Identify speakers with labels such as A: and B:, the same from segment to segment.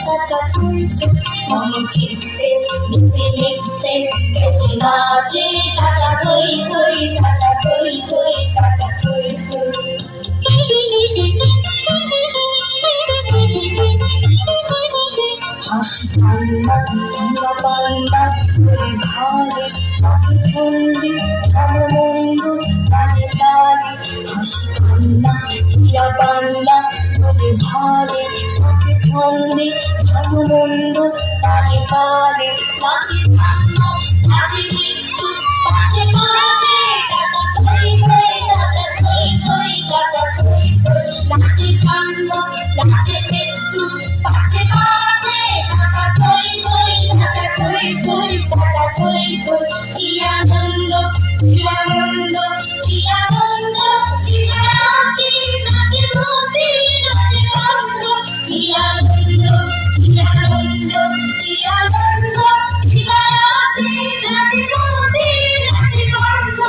A: টাকা থই থই মনে চিত্তে মিটে মিটে কেচে নাচে টাকা থই থই টাকা থই থই টাকা থই থই হাসি কান্না ধুলা পাল্লা করে ঘরে পাখি ছন্দি সমবন্ধু তালে তালে হাসি কান্না হীরা পাল্লা করে ঘরে পাখি ছন্দি সমবন্ধু তালে তালে নাচে কান্না নাচে মৃত্যু পাছে পাছে টাকা থই থই টাকা থই থই টাকা থই থই নাচে জন্ম নাচে মৃত্যু পাছে পাছে টাকা থই থই টাকা থই থই টাকা থই থই কি আনন্দ কি আনন্দ কি আনন্দ কি রাতে নাচে মতি নাচে বন্ধ কি আনন্দ কি আনন্দ কি আনন্দ কি রাতে নাচে মতি নাচে বন্ধ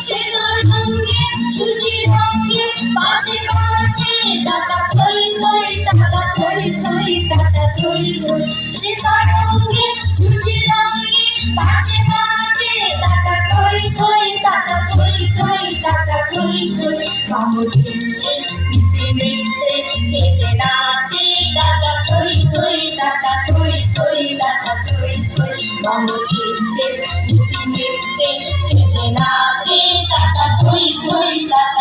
A: সে রঙে সুজি রঙে পাছে পাছে টাকা থই থই টাকা থই থই টাকা থই থই সে রঙে সুজি রঙে পাছে পাছে টাকা থই থই টাকা থই থই টাকা থই থই মামুদিতে মিটে মিটে কেচে নাচে টাকা থই থই টাকা থই থই টাকা থই থই মামুদিতে মিটে মিটে কেচে নাচে টাকা থই থই টাকা